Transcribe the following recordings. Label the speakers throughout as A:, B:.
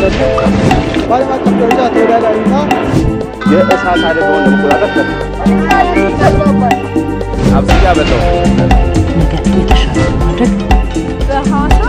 A: ደግሞ ባለም አቀፍ ደረጃ ተወዳዳሪና የእሳት አደጋውን ለመቆጣጠር አብዚያ በለው
B: ነገር የተሻለ ማድረግ
C: በሐዋሳ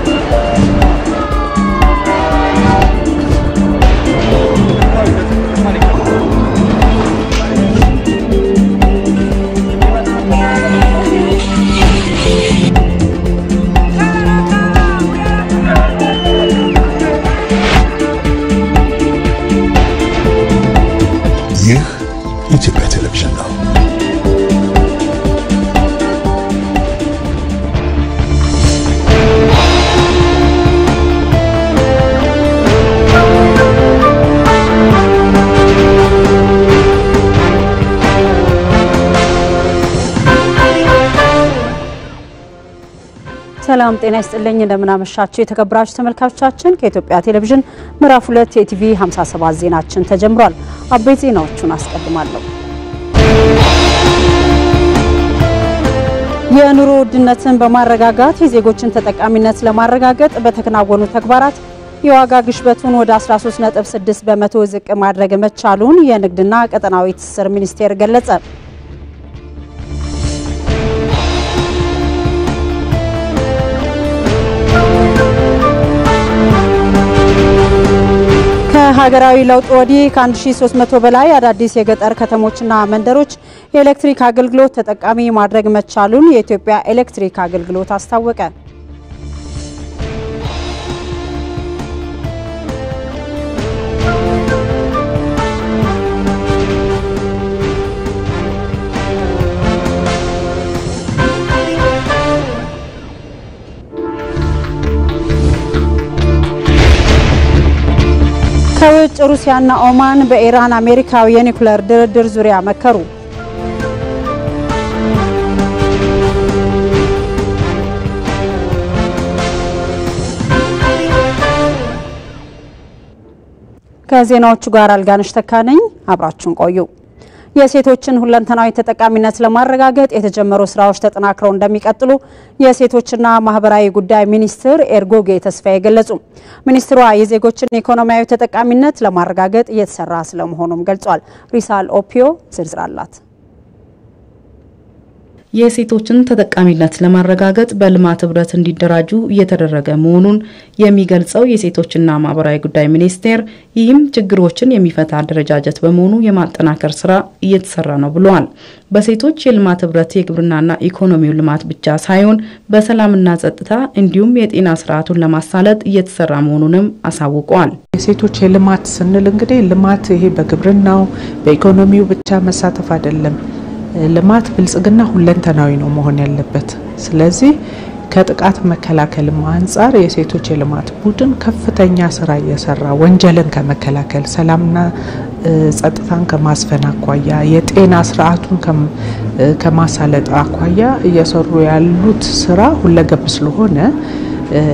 D: ኢትዮጵያ ቴሌቪዥን ነው።
B: ሰላም ጤና ይስጥልኝ እንደምን አመሻችሁ የተከበራችሁ ተመልካቾቻችን ከኢትዮጵያ ቴሌቪዥን ምዕራፍ 2 የቲቪ 57 ዜናችን ተጀምሯል። አበይት ዜናዎቹን አስቀድማለሁ። የኑሮ ውድነትን በማረጋጋት የዜጎችን ተጠቃሚነት ለማረጋገጥ በተከናወኑ ተግባራት የዋጋ ግሽበቱን ወደ 13.6 በመቶ ዝቅ ማድረግ መቻሉን የንግድና ቀጠናዊ ትስስር ሚኒስቴር ገለጸ። ከሀገራዊ ለውጥ ወዲህ ከ1300 በላይ አዳዲስ የገጠር ከተሞችና መንደሮች የኤሌክትሪክ አገልግሎት ተጠቃሚ ማድረግ መቻሉን የኢትዮጵያ ኤሌክትሪክ አገልግሎት አስታወቀ። ከውጭ ሩሲያና ኦማን በኢራን አሜሪካው የኒውክሌር ድርድር ዙሪያ መከሩ። ከዜናዎቹ ጋር አልጋነሽ ተካነኝ አብራችሁን ቆዩ። የሴቶችን ሁለንተናዊ ተጠቃሚነት ለማረጋገጥ የተጀመሩ ስራዎች ተጠናክረው እንደሚቀጥሉ የሴቶችና ማህበራዊ ጉዳይ ሚኒስትር ኤርጎጌ ተስፋዬ ገለጹ። ሚኒስትሯ የዜጎችን ኢኮኖሚያዊ ተጠቃሚነት ለማረጋገጥ እየተሰራ ስለመሆኑም ገልጿል። ሪሳል ኦፒዮ ዝርዝር አላት።
E: የሴቶችን ተጠቃሚነት ለማረጋገጥ በልማት ህብረት እንዲደራጁ እየተደረገ መሆኑን የሚገልጸው የሴቶችና ማህበራዊ ጉዳይ ሚኒስቴር ይህም ችግሮችን የሚፈታ አደረጃጀት በመሆኑ የማጠናከር ስራ እየተሰራ ነው ብለዋል። በሴቶች የልማት ህብረት የግብርናና ኢኮኖሚው ልማት ብቻ ሳይሆን በሰላምና ጸጥታ እንዲሁም የጤና ስርዓቱን ለማሳለጥ እየተሰራ መሆኑንም አሳውቀዋል።
F: የሴቶች የልማት ስንል እንግዲህ ልማት ይሄ በግብርናው በኢኮኖሚው ብቻ መሳተፍ አይደለም። ልማት ብልጽግና ሁለንተናዊ ነው መሆን ያለበት። ስለዚህ ከጥቃት መከላከል አንፃር የሴቶች የልማት ቡድን ከፍተኛ ስራ እየሰራ ወንጀልን ከመከላከል ሰላምና ጸጥታን ከማስፈን አኳያ የጤና ስርዓቱን ከማሳለጥ አኳያ እየሰሩ ያሉት ስራ ሁለገብ ስለሆነ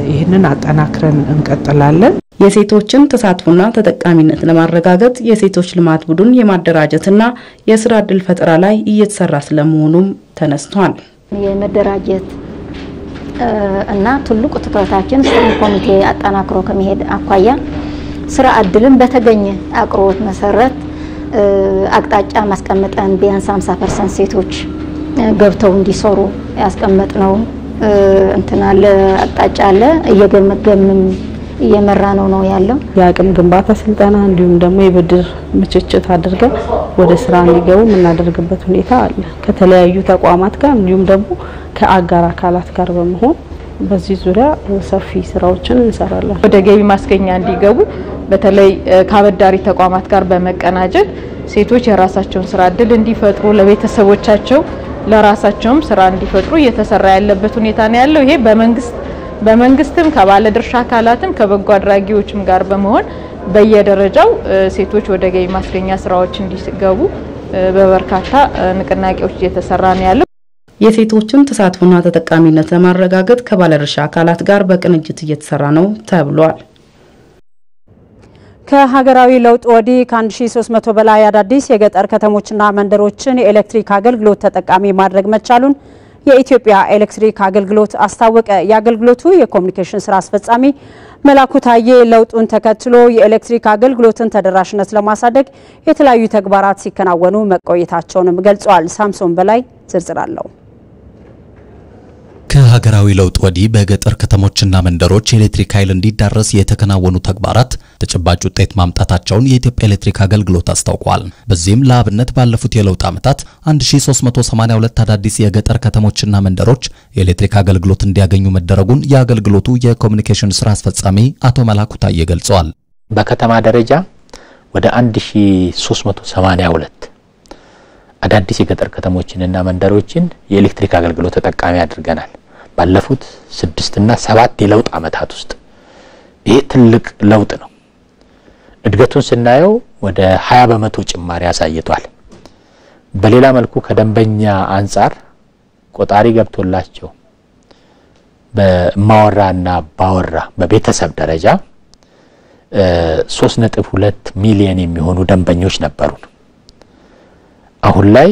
F: ይህንን አጠናክረን እንቀጥላለን።
E: የሴቶችን ተሳትፎና ተጠቃሚነት ለማረጋገጥ የሴቶች ልማት ቡድን የማደራጀትና የስራ ዕድል ፈጠራ ላይ እየተሰራ ስለመሆኑም ተነስቷል።
G: የመደራጀት እና ትልቁ ትኩረታችን ስትሪንግ ኮሚቴ አጠናክሮ ከመሄድ አኳያ ስራ ዕድልን በተገኘ አቅርቦት መሰረት አቅጣጫ ማስቀመጠን ቢያንስ 50% ሴቶች ገብተው እንዲሰሩ ያስቀመጥነው እንትናለ አቅጣጫ አለ። እየገመገምን እየመራ ነው ያለው።
H: የአቅም ግንባታ ስልጠና እንዲሁም ደግሞ የብድር ምችችት አድርገን ወደ ስራ እንዲገቡ የምናደርግበት ሁኔታ አለ። ከተለያዩ ተቋማት ጋር እንዲሁም ደግሞ ከአጋር አካላት ጋር በመሆን በዚህ ዙሪያ ሰፊ ስራዎችን እንሰራለን።
I: ወደ ገቢ ማስገኛ እንዲገቡ በተለይ ከአበዳሪ ተቋማት ጋር በመቀናጀት ሴቶች የራሳቸውን ስራ ዕድል እንዲፈጥሩ ለቤተሰቦቻቸው ለራሳቸውም ስራ እንዲፈጥሩ እየተሰራ ያለበት ሁኔታ ነው ያለው። ይሄ በመንግስትም ከባለድርሻ አካላትም ከበጎ አድራጊዎችም ጋር በመሆን በየደረጃው ሴቶች ወደ ገቢ ማስገኛ ስራዎች እንዲገቡ በበርካታ ንቅናቄዎች እየተሰራ ነው ያለው።
E: የሴቶችን ተሳትፎና ተጠቃሚነት ለማረጋገጥ ከባለድርሻ አካላት ጋር በቅንጅት እየተሰራ ነው ተብሏል።
B: ከሀገራዊ ለውጥ ወዲህ ከ1300 በላይ አዳዲስ የገጠር ከተሞችና መንደሮችን የኤሌክትሪክ አገልግሎት ተጠቃሚ ማድረግ መቻሉን የኢትዮጵያ ኤሌክትሪክ አገልግሎት አስታወቀ። የአገልግሎቱ የኮሙኒኬሽን ስራ አስፈጻሚ መላኩ ታዬ ለውጡን ተከትሎ የኤሌክትሪክ አገልግሎትን ተደራሽነት ለማሳደግ የተለያዩ ተግባራት ሲከናወኑ መቆየታቸውንም ገልጸዋል። ሳምሶን በላይ ዝርዝር አለው።
C: ከሀገራዊ ለውጥ ወዲህ በገጠር ከተሞችና መንደሮች ኤሌክትሪክ ኃይል እንዲዳረስ የተከናወኑ ተግባራት ተጨባጭ ውጤት ማምጣታቸውን የኢትዮጵያ ኤሌክትሪክ አገልግሎት አስታውቋል። በዚህም ለአብነት ባለፉት የለውጥ ዓመታት 1382 አዳዲስ የገጠር ከተሞችና መንደሮች የኤሌክትሪክ አገልግሎት እንዲያገኙ መደረጉን የአገልግሎቱ የኮሙኒኬሽን ስራ አስፈጻሚ አቶ መላኩ ታዬ ገልጸዋል።
J: በከተማ ደረጃ ወደ 1382 አዳዲስ የገጠር ከተሞችንና መንደሮችን የኤሌክትሪክ አገልግሎት ተጠቃሚ አድርገናል። ባለፉት 6 እና 7 የለውጥ ዓመታት ውስጥ ይሄ ትልቅ ለውጥ ነው። እድገቱን ስናየው ወደ 20% ጭማሪ ያሳይቷል። በሌላ መልኩ ከደንበኛ አንፃር ቆጣሪ ገብቶላቸው በማወራና ባወራ በቤተሰብ ደረጃ 3.2 ሚሊዮን የሚሆኑ ደንበኞች ነበሩን። አሁን ላይ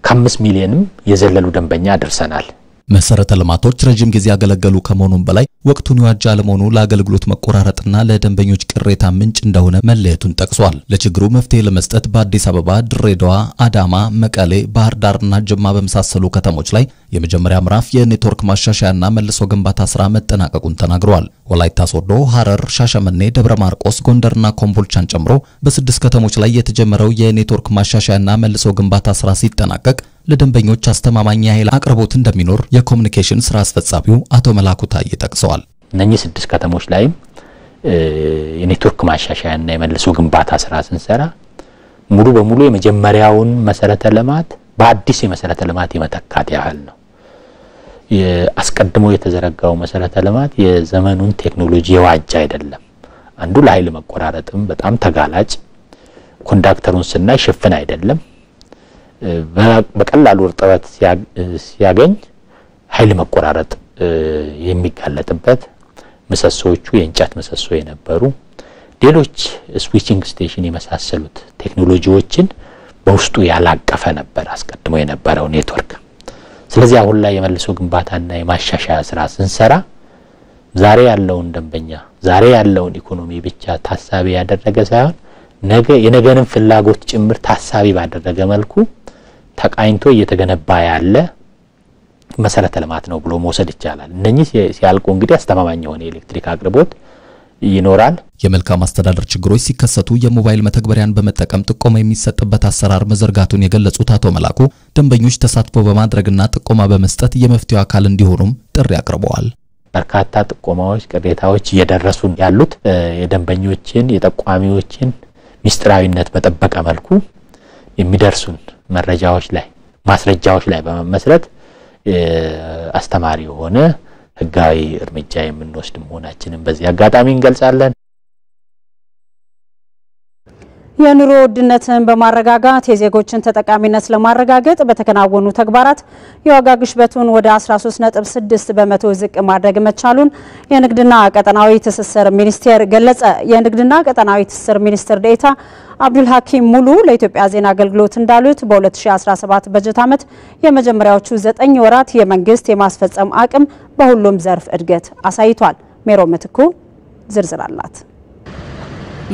J: ከ5 ሚሊዮንም የዘለሉ ደንበኛ አድርሰናል።
C: መሰረተ ልማቶች ረጅም ጊዜ ያገለገሉ ከመሆኑም በላይ ወቅቱን ያዋጀ አለመሆኑ ለአገልግሎት መቆራረጥና ለደንበኞች ቅሬታ ምንጭ እንደሆነ መለየቱን ጠቅሷል። ለችግሩ መፍትሄ ለመስጠት በአዲስ አበባ፣ ድሬዳዋ፣ አዳማ፣ መቀሌ፣ ባህር ዳርና ጅማ በመሳሰሉ ከተሞች ላይ የመጀመሪያ ምዕራፍ የኔትወርክ ማሻሻያና መልሶ ግንባታ ስራ መጠናቀቁን ተናግረዋል። ወላይታ ሶዶ፣ ሐረር፣ ሻሸመኔ፣ ደብረ ማርቆስ፣ ጎንደርና ኮምቦልቻን ጨምሮ በ6 ከተሞች ላይ የተጀመረው የኔትወርክ ማሻሻያና መልሶ ግንባታ ስራ ሲጠናቀቅ ለደንበኞች አስተማማኝ ኃይል አቅርቦት እንደሚኖር የኮሙኒኬሽን ስራ አስፈጻሚው አቶ መላኩ ታዬ ጠቅሰዋል።
J: እነኚህ 6 ከተሞች ላይ የኔትወርክ ማሻሻያና የመልሶ ግንባታ ስራ ስንሰራ ሙሉ በሙሉ የመጀመሪያውን መሰረተ ልማት በአዲስ የመሰረተ ልማት የመተካት ያህል ነው። አስቀድሞ የተዘረጋው መሰረተ ልማት የዘመኑን ቴክኖሎጂ የዋጀ አይደለም። አንዱ ለኃይል መቆራረጥም በጣም ተጋላጭ፣ ኮንዳክተሩን ስናይ ሽፍን አይደለም። በቀላሉ እርጥበት ሲያገኝ ኃይል መቆራረጥ የሚጋለጥበት፣ ምሰሶቹ የእንጨት ምሰሶ የነበሩ ሌሎች ስዊቺንግ ስቴሽን የመሳሰሉት ቴክኖሎጂዎችን በውስጡ ያላቀፈ ነበር አስቀድሞ የነበረው ኔትወርክ። ስለዚህ አሁን ላይ የመልሶ ግንባታና የማሻሻያ ስራ ስንሰራ ዛሬ ያለውን ደንበኛ ዛሬ ያለውን ኢኮኖሚ ብቻ ታሳቢ ያደረገ ሳይሆን የነገንን ፍላጎት ጭምር ታሳቢ ባደረገ መልኩ ተቃኝቶ እየተገነባ ያለ መሰረተ ልማት ነው ብሎ መውሰድ ይቻላል። እነኚህ ሲያልቁ እንግዲህ አስተማማኝ የሆነ ኤሌክትሪክ አቅርቦት ይኖራል።
C: የመልካም አስተዳደር ችግሮች ሲከሰቱ የሞባይል መተግበሪያን በመጠቀም ጥቆማ የሚሰጥበት አሰራር መዘርጋቱን የገለጹት አቶ መላኩ ደንበኞች ተሳትፎ በማድረግና ጥቆማ በመስጠት የመፍትሄው አካል እንዲሆኑም ጥሪ አቅርበዋል።
J: በርካታ ጥቆማዎች፣ ቅሬታዎች እየደረሱን ያሉት የደንበኞችን የጠቋሚዎችን ሚስጥራዊነት በጠበቀ መልኩ የሚደርሱን መረጃዎች ላይ ማስረጃዎች ላይ በመመስረት አስተማሪ የሆነ ህጋዊ እርምጃ የምንወስድ መሆናችንን በዚህ አጋጣሚ እንገልጻለን።
B: የኑሮ ውድነትን በማረጋጋት የዜጎችን ተጠቃሚነት ለማረጋገጥ በተከናወኑ ተግባራት የዋጋ ግሽበቱን ወደ 13.6 በመቶ ዝቅ ማድረግ መቻሉን የንግድና ቀጠናዊ ትስስር ሚኒስቴር ገለጸ። የንግድና ቀጠናዊ ትስስር ሚኒስትር ዴኤታ አብዱል ሐኪም ሙሉ ለኢትዮጵያ ዜና አገልግሎት እንዳሉት በ2017 በጀት ዓመት የመጀመሪያዎቹ 9 ወራት የመንግስት የማስፈጸም አቅም በሁሉም ዘርፍ እድገት አሳይቷል። ሜሮ ምትኩ ዝርዝር አላት።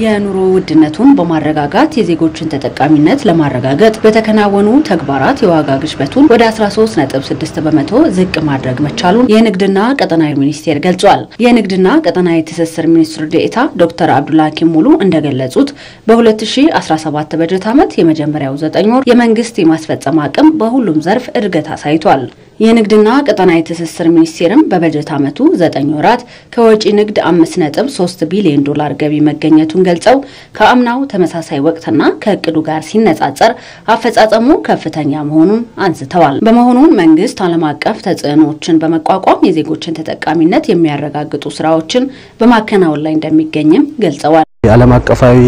K: የኑሮ ውድነቱን በማረጋጋት የዜጎችን ተጠቃሚነት ለማረጋገጥ በተከናወኑ ተግባራት የዋጋ ግሽበቱን ወደ 13.6 በመቶ ዝቅ ማድረግ መቻሉን የንግድና ቀጠናዊ ሚኒስቴር ገልጿል። የንግድና ቀጠናዊ ትስስር ሚኒስትር ዴኤታ ዶክተር አብዱል ሐኪም ሙሉ እንደገለጹት በ2017 በጀት ዓመት የመጀመሪያው 9 ወር የመንግስት የማስፈጸም አቅም በሁሉም ዘርፍ እድገት አሳይቷል። የንግድና ቀጠናዊ ትስስር ሚኒስቴርም በበጀት ዓመቱ 9 ወራት ከወጪ ንግድ 5.3 ቢሊዮን ዶላር ገቢ መገኘቱን ገልጸው ከአምናው ተመሳሳይ ወቅትና ከእቅዱ ጋር ሲነጻጸር አፈጻጸሙ ከፍተኛ መሆኑን አንስተዋል። በመሆኑም መንግስት ዓለም አቀፍ ተጽዕኖዎችን በመቋቋም የዜጎችን ተጠቃሚነት የሚያረጋግጡ ስራዎችን በማከናወን ላይ እንደሚገኝም ገልጸዋል።
L: ዓለም አቀፋዊ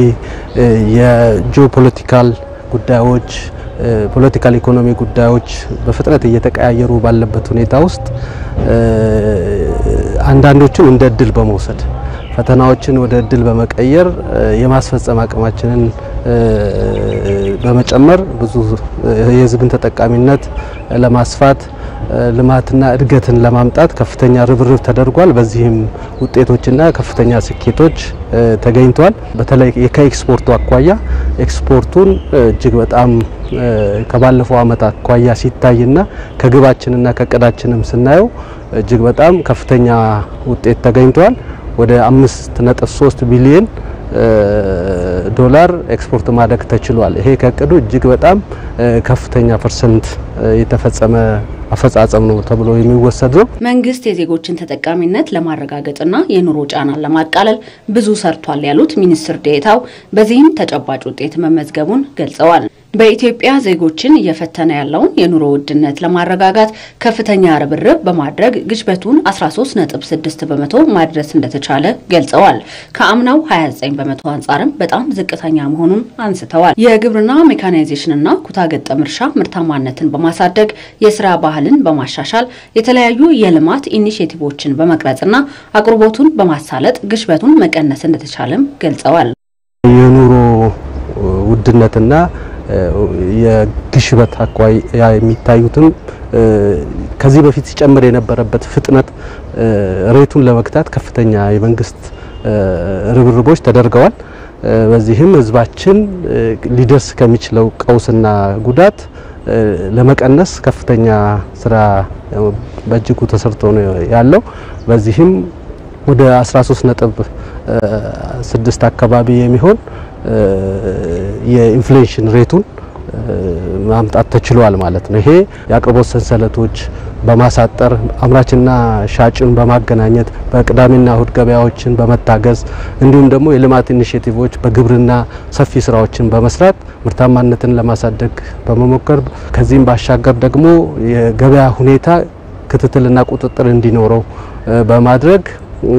L: የጂኦፖለቲካል ጉዳዮች ፖለቲካል ኢኮኖሚ ጉዳዮች በፍጥነት እየተቀያየሩ ባለበት ሁኔታ ውስጥ አንዳንዶቹን እንደ እድል በመውሰድ ፈተናዎችን ወደ እድል በመቀየር የማስፈጸም አቅማችንን በመጨመር ብዙ የህዝብን ተጠቃሚነት ለማስፋት ልማትና እድገትን ለማምጣት ከፍተኛ ርብርብ ተደርጓል። በዚህም ውጤቶችና ከፍተኛ ስኬቶች ተገኝተዋል። በተለይ ከኤክስፖርቱ አኳያ ኤክስፖርቱን እጅግ በጣም ከባለፈው ዓመት አኳያ ሲታይና ከግባችንና ከቀዳችንም ስናየው እጅግ በጣም ከፍተኛ ውጤት ተገኝቷል። ወደ 5.3 ቢሊዮን ዶላር ኤክስፖርት ማድረግ ተችሏል። ይሄ ከቀዱ እጅግ በጣም ከፍተኛ ፐርሰንት የተፈጸመ አፈጻጸም ነው ተብሎ የሚወሰድ ነው።
K: መንግስት የዜጎችን ተጠቃሚነት ለማረጋገጥና የኑሮ ጫናን ለማቃለል ብዙ ሰርቷል ያሉት ሚኒስትር ዴኤታው በዚህም ተጨባጭ ውጤት መመዝገቡን ገልጸዋል። በኢትዮጵያ ዜጎችን እየፈተነ ያለውን የኑሮ ውድነት ለማረጋጋት ከፍተኛ ርብርብ በማድረግ ግሽበቱን 13.6% ማድረስ እንደተቻለ ገልጸዋል። ከአምናው 29% አንጻርም በጣም ዝቅተኛ መሆኑን አንስተዋል። የግብርና ሜካናይዜሽንና ኩታ ገጠም እርሻ ምርታማነትን በማሳደግ የስራ ባህልን በማሻሻል የተለያዩ የልማት ኢኒሼቲቮችን በመቅረጽና አቅርቦቱን በማሳለጥ ግሽበቱን መቀነስ እንደተቻለም ገልጸዋል።
L: የኑሮ ውድነትና የግሽበት አኳያ የሚታዩትም ከዚህ በፊት ሲጨምር የነበረበት ፍጥነት ሬቱን ለመክታት ከፍተኛ የመንግስት ርብርቦች ተደርገዋል። በዚህም ህዝባችን ሊደርስ ከሚችለው ቀውስና ጉዳት ለመቀነስ ከፍተኛ ስራ በእጅጉ ተሰርቶ ነው ያለው። በዚህም ወደ 13.6 አካባቢ የሚሆን የኢንፍሌሽን ሬቱን ማምጣት ተችሏል ማለት ነው። ይሄ የአቅርቦት ሰንሰለቶች በማሳጠር አምራችና ሻጭን በማገናኘት በቅዳሜና እሁድ ገበያዎችን በመታገዝ እንዲሁም ደግሞ የልማት ኢኒሼቲቮች በግብርና ሰፊ ስራዎችን በመስራት ምርታማነትን ለማሳደግ በመሞከር ከዚህም ባሻገር ደግሞ የገበያ ሁኔታ ክትትልና ቁጥጥር እንዲኖረው በማድረግ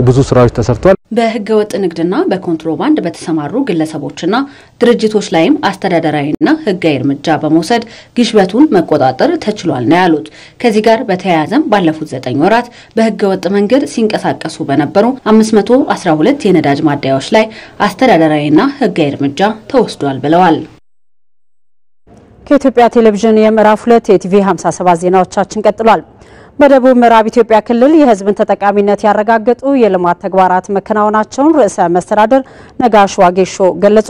L: ብዙ ስራዎች ተሰርቷል።
K: በህገወጥ ንግድና በኮንትሮባንድ በተሰማሩ ግለሰቦችና ድርጅቶች ላይም አስተዳደራዊና ህጋዊ እርምጃ በመውሰድ ግሽበቱን መቆጣጠር ተችሏል ነው ያሉት። ከዚህ ጋር በተያያዘም ባለፉት 9 ወራት በህገወጥ መንገድ ሲንቀሳቀሱ በነበሩ 512 የነዳጅ ማደያዎች ላይ አስተዳደራዊና ህጋዊ እርምጃ ተወስዷል ብለዋል።
B: ከኢትዮጵያ ቴሌቪዥን የምዕራፍ 2 የቲቪ 57 ዜናዎቻችን ቀጥሏል። በደቡብ ምዕራብ ኢትዮጵያ ክልል የህዝብን ተጠቃሚነት ያረጋገጡ የልማት ተግባራት መከናወናቸውን ርዕሰ መስተዳድር ነጋሽ ዋጌሾ ገለጹ።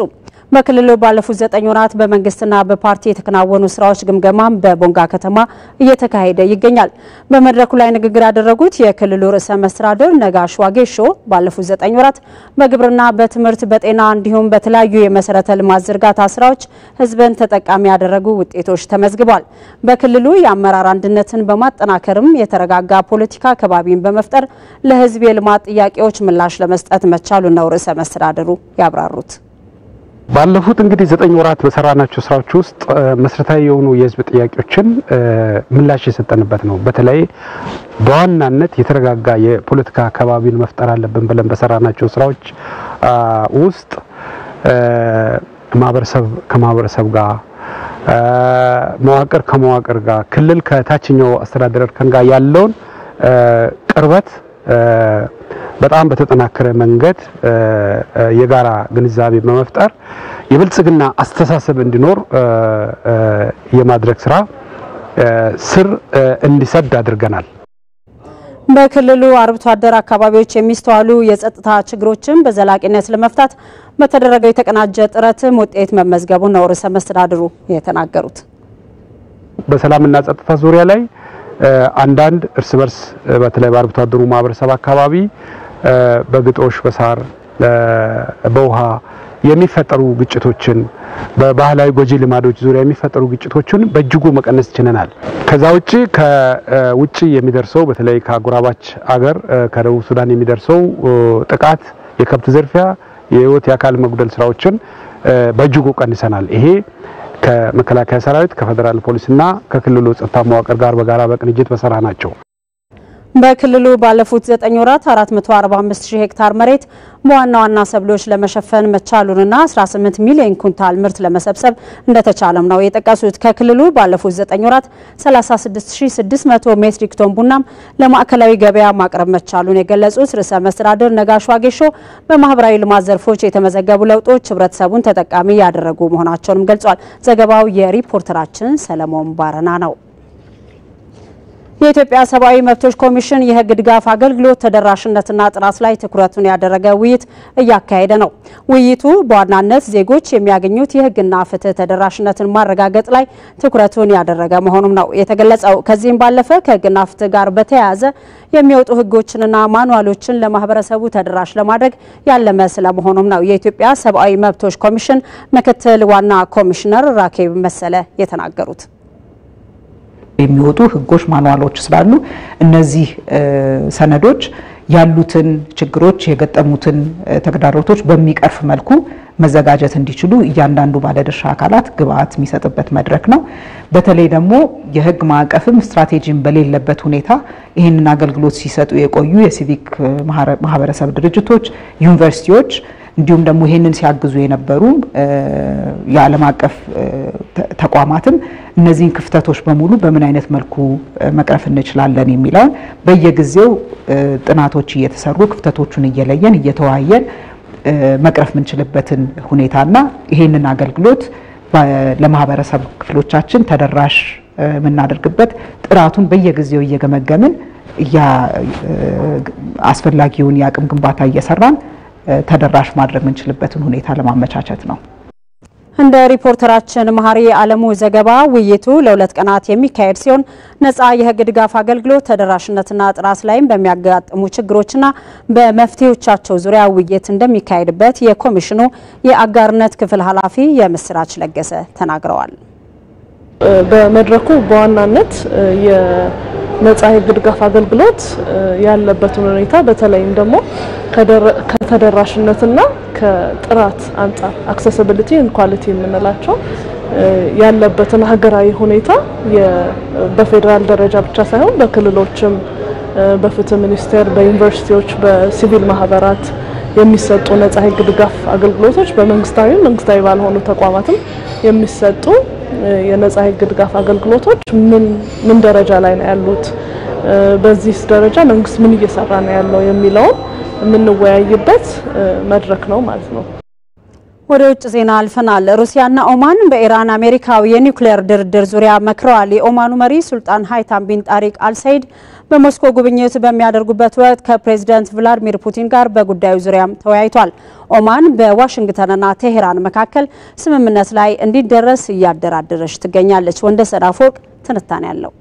B: በክልሉ ባለፉት 9 ወራት በመንግስትና በፓርቲ የተከናወኑ ስራዎች ግምገማም በቦንጋ ከተማ እየተካሄደ ይገኛል። በመድረኩ ላይ ንግግር ያደረጉት የክልሉ ርዕሰ መስተዳድር ነጋሽ ዋጌሾ ባለፉት 9 ወራት በግብርና፣ በትምህርት፣ በጤና እንዲሁም በተለያዩ የመሰረተ ልማት ዝርጋታ ስራዎች ህዝብን ተጠቃሚ ያደረጉ ውጤቶች ተመዝግበዋል። በክልሉ የአመራር አንድነትን በማጠናከርም የተረጋጋ ፖለቲካ ከባቢን በመፍጠር ለህዝብ የልማት ጥያቄዎች ምላሽ ለመስጠት መቻሉ ነው ርዕሰ መስተዳድሩ ያብራሩት።
M: ባለፉት እንግዲህ 9 ወራት በሰራናቸው ስራዎች ውስጥ መሰረታዊ የሆኑ የህዝብ ጥያቄዎችን ምላሽ የሰጠንበት ነው። በተለይ በዋናነት የተረጋጋ የፖለቲካ ከባቢን መፍጠር አለብን ብለን በሰራናቸው ስራዎች ውስጥ ማህበረሰብ ከማህበረሰብ ጋር፣ መዋቅር ከመዋቅር ጋር፣ ክልል ከታችኛው አስተዳደር እርከን ጋር ያለውን ቅርበት በጣም በተጠናከረ መንገድ የጋራ ግንዛቤ በመፍጠር የብልጽግና አስተሳሰብ እንዲኖር የማድረግ ስራ ስር እንዲሰድ አድርገናል።
B: በክልሉ አርብቶ አደር አካባቢዎች የሚስተዋሉ የጸጥታ ችግሮችን በዘላቂነት ለመፍታት በተደረገው የተቀናጀ ጥረትም ውጤት መመዝገቡ ነው ርዕሰ መስተዳድሩ የተናገሩት።
M: በሰላምና ጸጥታ ዙሪያ ላይ አንዳንድ እርስ በርስ በተለይ በአርብቶ አደሩ ማህበረሰብ አካባቢ በግጦሽ፣ በሳር፣ በውሃ የሚፈጠሩ ግጭቶችን በባህላዊ ጎጂ ልማዶች ዙሪያ የሚፈጠሩ ግጭቶችን በእጅጉ መቀነስ ችለናል። ከዛ ከውጪ የሚደርሰው በተለይ ከአጎራባች አገር ከደቡብ ሱዳን የሚደርሰው ጥቃት፣ የከብት ዝርፊያ፣ የህይወት የአካል መጉደል ስራዎችን በእጅጉ ቀንሰናል። ይሄ ከመከላከያ ሰራዊት ከፌደራል ፖሊስና ከክልሉ ጸጥታ መዋቅር ጋር በጋራ በቅንጅት በሰራ ናቸው።
B: በክልሉ ባለፉት 9 ወራት 445,000 ሄክታር መሬት በዋና ዋና ሰብሎች ለመሸፈን መቻሉንና 18 ሚሊዮን ኩንታል ምርት ለመሰብሰብ እንደተቻለም ነው የጠቀሱት። ከክልሉ ባለፉት 9 ወራት 36600 ሜትሪክ ቶን ቡናም ለማዕከላዊ ገበያ ማቅረብ መቻሉን የገለጹት ርዕሰ መስተዳድር ነጋሽ ዋጌሾ በማህበራዊ ልማት ዘርፎች የተመዘገቡ ለውጦች ህብረተሰቡን ተጠቃሚ ያደረጉ መሆናቸውንም ገልጿል። ዘገባው የሪፖርተራችን ሰለሞን ባረና ነው። የኢትዮጵያ ሰብአዊ መብቶች ኮሚሽን የህግ ድጋፍ አገልግሎት ተደራሽነትና ጥራት ላይ ትኩረቱን ያደረገ ውይይት እያካሄደ ነው። ውይይቱ በዋናነት ዜጎች የሚያገኙት የህግና ፍትህ ተደራሽነትን ማረጋገጥ ላይ ትኩረቱን ያደረገ መሆኑም ነው የተገለጸው። ከዚህም ባለፈ ከህግና ፍትህ ጋር በተያያዘ የሚወጡ ህጎችንና ማኑዋሎችን ለማህበረሰቡ ተደራሽ ለማድረግ ያለመ ስለመሆኑም ነው የኢትዮጵያ ሰብአዊ መብቶች ኮሚሽን ምክትል ዋና ኮሚሽነር ራኬብ መሰለ የተናገሩት።
N: የሚወጡ ህጎች ማኑዋሎች ስላሉ እነዚህ ሰነዶች ያሉትን ችግሮች የገጠሙትን ተግዳሮቶች በሚቀርፍ መልኩ መዘጋጀት እንዲችሉ እያንዳንዱ ባለድርሻ አካላት ግብአት የሚሰጥበት መድረክ ነው። በተለይ ደግሞ የህግ ማዕቀፍም ስትራቴጂን በሌለበት ሁኔታ ይህንን አገልግሎት ሲሰጡ የቆዩ የሲቪክ ማህበረሰብ ድርጅቶች፣ ዩኒቨርሲቲዎች እንዲሁም ደግሞ ይሄንን ሲያግዙ የነበሩ የዓለም አቀፍ ተቋማትም እነዚህን ክፍተቶች በሙሉ በምን አይነት መልኩ መቅረፍ እንችላለን የሚለውን በየጊዜው ጥናቶች እየተሰሩ ክፍተቶቹን እየለየን እየተወያየን መቅረፍ ምንችልበትን ሁኔታና ይሄንን አገልግሎት ለማህበረሰብ ክፍሎቻችን ተደራሽ ምናደርግበት ጥራቱን በየጊዜው እየገመገምን አስፈላጊውን የአቅም ግንባታ እየሰራን ተደራሽ ማድረግ ምንችልበትን ሁኔታ ለማመቻቸት ነው።
B: እንደ ሪፖርተራችን መሐሪ ዓለሙ ዘገባ ውይይቱ ለ2 ቀናት የሚካሄድ ሲሆን ነፃ የህግ ድጋፍ አገልግሎት ተደራሽነትና ጥራት ላይም በሚያጋጥሙ ችግሮችና በመፍትሄዎቻቸው ዙሪያ ውይይት እንደሚካሄድበት የኮሚሽኑ የአጋርነት ክፍል ኃላፊ የምስራች ለገሰ ተናግረዋል።
O: በመድረኩ በዋናነት የነፃ የህግ ድጋፍ አገልግሎት ያለበትን ሁኔታ በተለይም ደግሞ ከተደራሽነትና ከጥራት አንፃር አክሰሲቢሊቲ ኤንድ ኳሊቲ የምንላቸው ያለበትን ሀገራዊ ሁኔታ በፌደራል ደረጃ ብቻ ሳይሆን በክልሎችም በፍትህ ሚኒስቴር በዩኒቨርሲቲዎች በሲቪል ማህበራት የሚሰጡ ነፃ የህግ ድጋፍ አገልግሎቶች በመንግስታዊ መንግስታዊ ባልሆኑ ተቋማትም የሚሰጡ የነፃ የህግ ድጋፍ አገልግሎቶች ምን ደረጃ ላይ ነው ያሉት፣ በዚህ ደረጃ መንግስት ምን እየሰራ ነው ያለው የሚለው የምንወያይበት መድረክ ነው ማለት ነው።
B: ወደ ውጭ ዜና አልፈናል። ሩሲያና ኦማን በኢራን አሜሪካው የኒውክሌር ድርድር ዙሪያ መክረዋል። የኦማኑ መሪ ሱልጣን ሃይታም ቢን ጣሪቅ አልሰይድ በሞስኮ ጉብኝት በሚያደርጉበት ወቅት ከፕሬዝዳንት ቭላድሚር ፑቲን ጋር በጉዳዩ ዙሪያም ተወያይቷል። ኦማን በዋሽንግተንና ቴሄራን መካከል ስምምነት ላይ እንዲደረስ እያደራደረች ትገኛለች። ወንደሰን አፈወርቅ ትንታኔ ያለው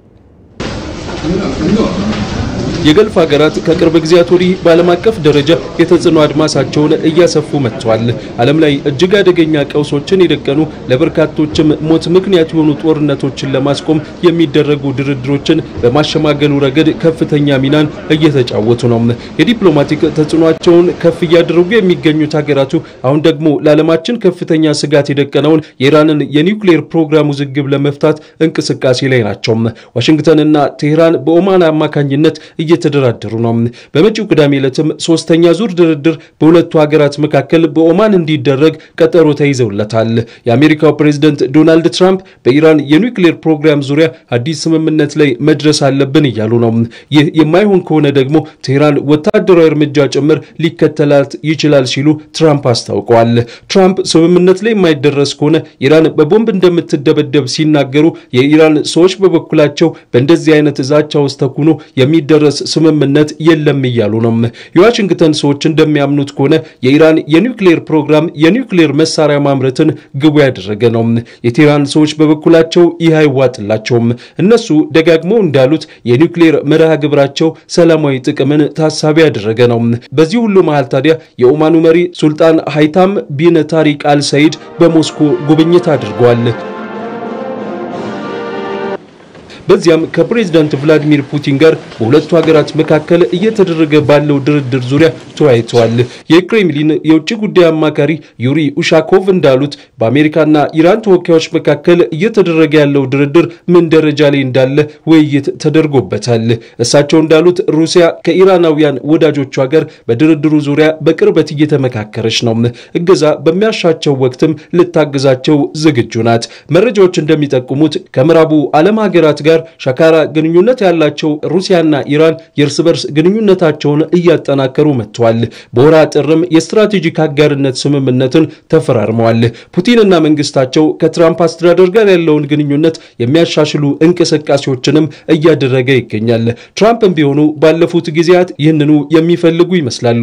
P: የገልፍ ሀገራት ከቅርብ ጊዜያት ወዲህ በዓለም አቀፍ ደረጃ የተጽዕኖ አድማሳቸውን እያሰፉ መጥተዋል። ዓለም ላይ እጅግ አደገኛ ቀውሶችን የደቀኑ ለበርካቶችም ሞት ምክንያት የሆኑ ጦርነቶችን ለማስቆም የሚደረጉ ድርድሮችን በማሸማገሉ ረገድ ከፍተኛ ሚናን እየተጫወቱ ነው። የዲፕሎማቲክ ተጽዕኖአቸውን ከፍ እያደረጉ የሚገኙት ሀገራቱ አሁን ደግሞ ለዓለማችን ከፍተኛ ስጋት የደቀነውን የኢራንን የኒውክሌር ፕሮግራም ውዝግብ ለመፍታት እንቅስቃሴ ላይ ናቸው። ዋሽንግተንና ቴሄራን በኦማን አማካኝነት እየተደራደሩ ነው። በመጪው ቅዳሜ ዕለትም ሶስተኛ ዙር ድርድር በሁለቱ ሀገራት መካከል በኦማን እንዲደረግ ቀጠሮ ተይዘውለታል። የአሜሪካው ፕሬዝዳንት ዶናልድ ትራምፕ በኢራን የኒውክሌር ፕሮግራም ዙሪያ አዲስ ስምምነት ላይ መድረስ አለብን እያሉ ነው። ይህ የማይሆን ከሆነ ደግሞ ቴሄራን ወታደራዊ እርምጃ ጭምር ሊከተላት ይችላል ሲሉ ትራምፕ አስታውቀዋል። ትራምፕ ስምምነት ላይ የማይደረስ ከሆነ ኢራን በቦምብ እንደምትደበደብ ሲናገሩ፣ የኢራን ሰዎች በበኩላቸው በእንደዚህ አይነት ዛቻ ውስጥ ተኩኖ የሚደረስ ስምምነት የለም እያሉ ነው። የዋሽንግተን ሰዎች እንደሚያምኑት ከሆነ የኢራን የኒውክሌር ፕሮግራም የኒውክሌር መሳሪያ ማምረትን ግቡ ያደረገ ነው። የቴሄራን ሰዎች በበኩላቸው ይህ አይዋጥላቸውም። እነሱ ደጋግመው እንዳሉት የኒውክሌር መርሃ ግብራቸው ሰላማዊ ጥቅምን ታሳቢ ያደረገ ነው። በዚህ ሁሉ መሃል ታዲያ የኦማኑ መሪ ሱልጣን ሃይታም ቢን ጣሪቅ አልሰይድ በሞስኮ ጉብኝት አድርገዋል። በዚያም ከፕሬዝዳንት ቭላድሚር ፑቲን ጋር በሁለቱ ሀገራት መካከል እየተደረገ ባለው ድርድር ዙሪያ ተወያይተዋል። የክሬምሊን የውጭ ጉዳይ አማካሪ ዩሪ ኡሻኮቭ እንዳሉት በአሜሪካና ኢራን ተወካዮች መካከል እየተደረገ ያለው ድርድር ምን ደረጃ ላይ እንዳለ ውይይት ተደርጎበታል። እሳቸው እንዳሉት ሩሲያ ከኢራናውያን ወዳጆቿ ጋር በድርድሩ ዙሪያ በቅርበት እየተመካከረች ነው። እገዛ በሚያሻቸው ወቅትም ልታግዛቸው ዝግጁ ናት። መረጃዎች እንደሚጠቁሙት ከምዕራቡ ዓለም ሀገራት ጋር ሻካራ ግንኙነት ያላቸው ሩሲያና ኢራን የእርስ በርስ ግንኙነታቸውን እያጠናከሩ መጥተዋል። በወርሃ ጥርም የስትራቴጂክ አጋርነት ስምምነትን ተፈራርመዋል። ፑቲንና መንግስታቸው ከትራምፕ አስተዳደር ጋር ያለውን ግንኙነት የሚያሻሽሉ እንቅስቃሴዎችንም እያደረገ ይገኛል። ትራምፕም ቢሆኑ ባለፉት ጊዜያት ይህንኑ የሚፈልጉ ይመስላሉ።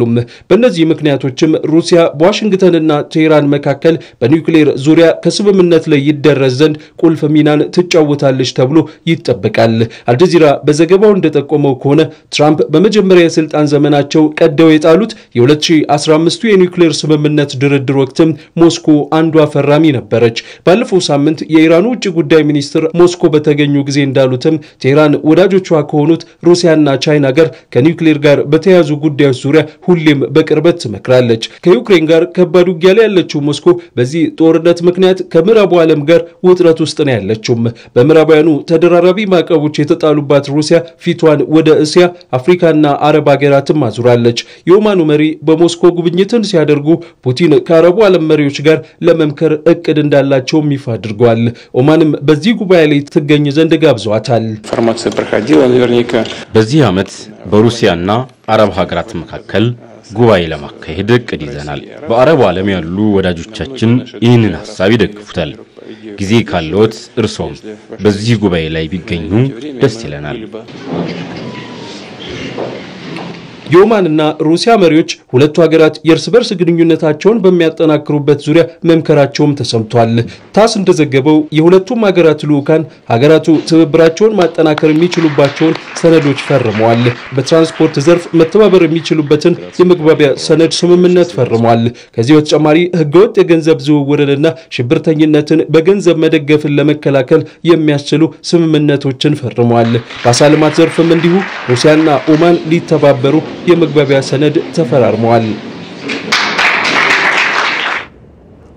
P: በእነዚህ ምክንያቶችም ሩሲያ በዋሽንግተንና ቴህራን መካከል በኒውክሌር ዙሪያ ከስምምነት ላይ ይደረስ ዘንድ ቁልፍ ሚናን ትጫወታለች ተብሎ ይጠበቃል። አልጀዚራ በዘገባው እንደጠቆመው ከሆነ ትራምፕ በመጀመሪያ የስልጣን ዘመናቸው ቀደው የጣሉት የ2015 የኒውክሌር ስምምነት ድርድር ወቅትም ሞስኮ አንዷ ፈራሚ ነበረች። ባለፈው ሳምንት የኢራኑ ውጭ ጉዳይ ሚኒስትር ሞስኮ በተገኙ ጊዜ እንዳሉትም ቴህራን ወዳጆቿ ከሆኑት ሩሲያና ቻይና ጋር ከኒውክሌር ጋር በተያያዙ ጉዳዮች ዙሪያ ሁሌም በቅርበት ትመክራለች። ከዩክሬን ጋር ከባድ ውጊያ ላይ ያለችው ሞስኮ በዚህ ጦርነት ምክንያት ከምዕራቡ ዓለም ጋር ውጥረት ውስጥ ነው ያለችው። በምዕራባውያኑ ተደራራቢ ማዕቀቦች የተጣሉባት ሩሲያ ፊቷን ወደ እስያ፣ አፍሪካና አረብ ሀገራትም አዙራለች። የኦማኑ መሪ በሞስኮ ጉብኝትን ሲያደርጉ ፑቲን ከአረቡ ዓለም መሪዎች ጋር ለመምከር እቅድ እንዳላቸው ይፋ አድርገዋል። ኦማንም በዚህ ጉባኤ ላይ ትገኝ ዘንድ ጋብዘዋታል።
Q: በዚህ ዓመት በሩሲያና አረብ ሀገራት መካከል ጉባኤ ለማካሄድ እቅድ ይዘናል። በአረቡ ዓለም ያሉ ወዳጆቻችን ይህንን ሐሳብ ይደግፉታል። ጊዜ ካለዎት እርሶም በዚህ ጉባኤ ላይ ቢገኙ ደስ ይለናል።
P: የኦማንና ሩሲያ መሪዎች ሁለቱ ሀገራት የእርስ በርስ ግንኙነታቸውን በሚያጠናክሩበት ዙሪያ መምከራቸውም ተሰምቷል። ታስ እንደዘገበው የሁለቱም ሀገራት ልዑካን ሀገራቱ ትብብራቸውን ማጠናከር የሚችሉባቸውን ሰነዶች ፈርመዋል። በትራንስፖርት ዘርፍ መተባበር የሚችሉበትን የመግባቢያ ሰነድ ስምምነት ፈርመዋል። ከዚህ በተጨማሪ ህገወጥ የገንዘብ ዝውውርንና ሽብርተኝነትን በገንዘብ መደገፍን ለመከላከል የሚያስችሉ ስምምነቶችን ፈርመዋል። በአሳ ልማት ዘርፍም እንዲሁ ሩሲያና ኦማን ሊተባበሩ የመግባቢያ ሰነድ ተፈራርመዋል።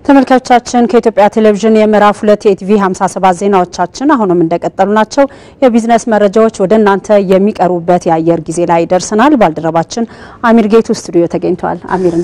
B: ተመልካቾቻችን ከኢትዮጵያ ቴሌቪዥን የምዕራፍ 2 የኢቲቪ 57 ዜናዎቻችን አሁንም እንደቀጠሉ ናቸው። የቢዝነስ መረጃዎች ወደ እናንተ የሚቀርቡበት የአየር ጊዜ ላይ ደርሰናል። ባልደረባችን አሚር ጌቱ ስቱዲዮ ተገኝቷል። አሚር